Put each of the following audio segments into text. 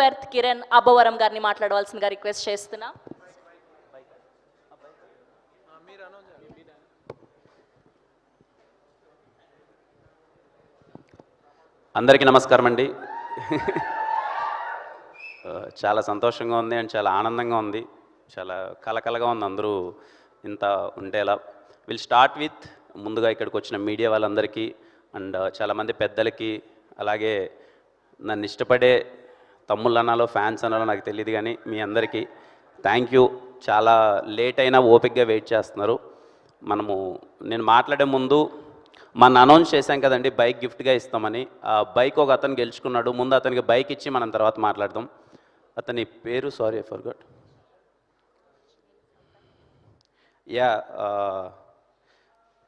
Earth Kiran Abbavaram గారిని మాట్లాడవలసిందిగా request చేస్తున్నా. అందరికీ నమస్కారం అండి. చాలా సంతోషంగా ఉంది అండ్ చాలా ఆనందంగా ఉంది, చాలా కలకలగా ఉంది అందరూ ఇంత ఉండేలా. విల్ స్టార్ట్ విత్ ముందుగా ఇక్కడికి వచ్చిన మీడియా వాళ్ళందరికీ అండ్ చాలామంది పెద్దలకి, అలాగే నన్ను ఇష్టపడే తమ్ముళ్ళు అనాలో ఫ్యాన్స్ అనాలో నాకు తెలియదు, కానీ మీ అందరికీ థ్యాంక్ యూ. చాలా లేట్ అయినా ఓపిక్గా వెయిట్ చేస్తున్నారు. నేను మాట్లాడే ముందు మన అనౌన్స్ చేశాం కదండి బైక్ గిఫ్ట్గా ఇస్తామని. ఆ బైక్ ఒక అతను గెలుచుకున్నాడు. ముందు అతనికి బైక్ ఇచ్చి మనం తర్వాత మాట్లాడదాం. అతని పేరు సారీ ఐ ఫర్గాట్.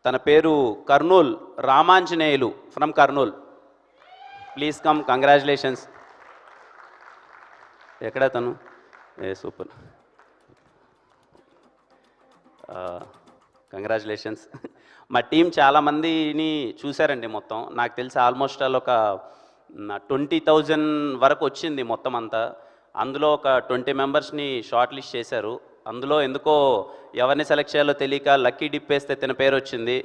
తన పేరు Kurnool Ramanjaneyulu from Kurnool. Please come, congratulations. ఎక్కడ తను? Super, congratulations. మా టీం చాలామందిని చూశారండి. మొత్తం నాకు తెలిసి ఆల్మోస్ట్ ఆల్ ఒక 20,000 వరకు వచ్చింది మొత్తం అంతా. అందులో ఒక 20 మెంబర్స్ని షార్ట్ లిస్ట్ చేశారు. అందులో ఎందుకో ఎవరిని సెలెక్ట్ చేయాలో తెలియక లక్కీ డిప్ వేస్తే తన పేరు వచ్చింది.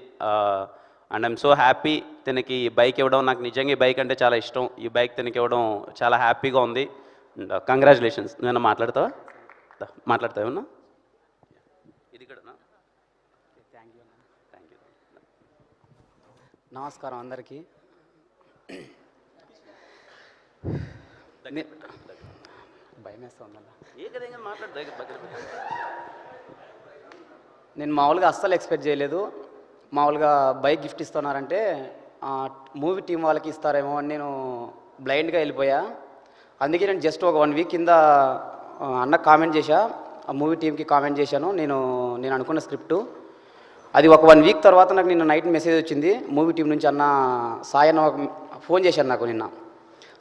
అండ్ ఐఎమ్ సో హ్యాపీ తనకి ఈ బైక్ ఇవ్వడం. నాకు నిజంగా ఈ బైక్ అంటే చాలా ఇష్టం. ఈ బైక్ తనకి ఇవ్వడం చాలా హ్యాపీగా ఉంది. And congratulations. నువ్వేనా మాట్లాడతావా? మాట్లాడతావేమన్నా? ఇది కూడా నమస్కారం అందరికీ. భయం వేస్తుందన్న. నేను మామూలుగా అస్సలు ఎక్స్పెక్ట్ చేయలేదు. మామూలుగా బైక్ గిఫ్ట్ ఇస్తున్నారంటే మూవీ టీం వాళ్ళకి ఇస్తారేమో అని నేను బ్లైండ్గా వెళ్ళిపోయా. అందుకే నేను జస్ట్ ఒక 1 వీక్ కింద అన్న కామెంట్ చేశా, ఆ మూవీ టీంకి కామెంట్ చేశాను. నేను అనుకున్న స్క్రిప్టు అది ఒక 1 వీక్ తర్వాత నాకు నిన్న నైట్ మెసేజ్ వచ్చింది మూవీ టీం నుంచి. అన్న సాయి అన్న ఫోన్ చేశాను నాకు నిన్న.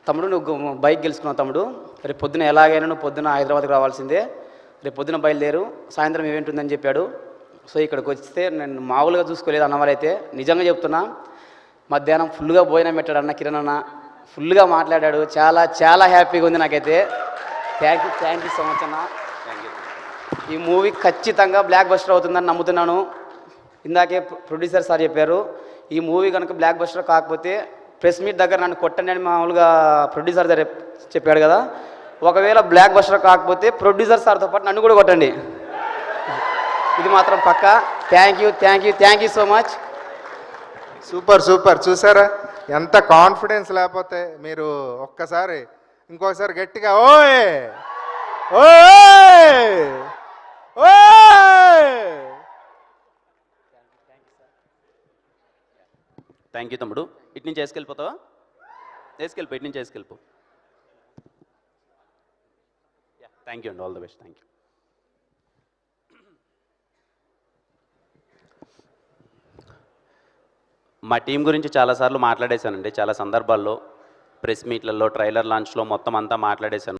తమ్ముడు నువ్వు బైక్ గెలుచుకున్నావు తమ్ముడు, రేపు పొద్దున ఎలాగైనా నువ్వు పొద్దున హైదరాబాద్కి రావాల్సిందే, రేపు పొద్దున బయలుదేరు, సాయంత్రం ఈవెంట్ ఉందని చెప్పాడు. సో ఇక్కడికి వస్తే నేను మామూలుగా చూసుకోలేదు అన్నవాళ్ళైతే. నిజంగా చెప్తున్నా, మధ్యాహ్నం ఫుల్గా భోజనం పెట్టాడు అన్న కిరణ్ అన్న, ఫుల్గా మాట్లాడాడు. చాలా చాలా హ్యాపీగా ఉంది నాకైతే. థ్యాంక్ యూ సో మచ్ అన్న. ఈ మూవీ ఖచ్చితంగా బ్లాక్ బస్టర్ అవుతుందని నమ్ముతున్నాను. ఇందాకే ప్రొడ్యూసర్ సార్ చెప్పారు, ఈ మూవీ కనుక బ్లాక్ బస్టర్ కాకపోతే ప్రెస్ మీట్ దగ్గర నన్ను కొట్టండి అని మామూలుగా ప్రొడ్యూసర్ సార్ చెప్పాడు కదా. ఒకవేళ బ్లాక్ బస్టర్ కాకపోతే ప్రొడ్యూసర్ సార్తో పాటు నన్ను కూడా కొట్టండి, ఇది మాత్రం పక్కా. Thank you so much. Super super. చూసారా ఎంత కాన్ఫిడెన్స్ లేకపోతే మీరు ఒక్కసారి ఇంకొకసారి గట్టిగా ఓయ్ ఓయ్ ఓయ్. థ్యాంక్ యూ తమ్ముడు. ఇటు నుంచి వేసుకెళ్ళిపోతావా? వేసుకెళ్ళిపో, ఇటు నుంచి వేసుకెళ్ళిపో. థ్యాంక్ యూ అండి, all the best. Thank you. మా టీం గురించి చాలాసార్లు మాట్లాడేశానండి, చాలా సందర్భాల్లో, ప్రెస్ మీట్లలో, ట్రైలర్ లాంచ్లో మొత్తం అంతా మాట్లాడేశాను.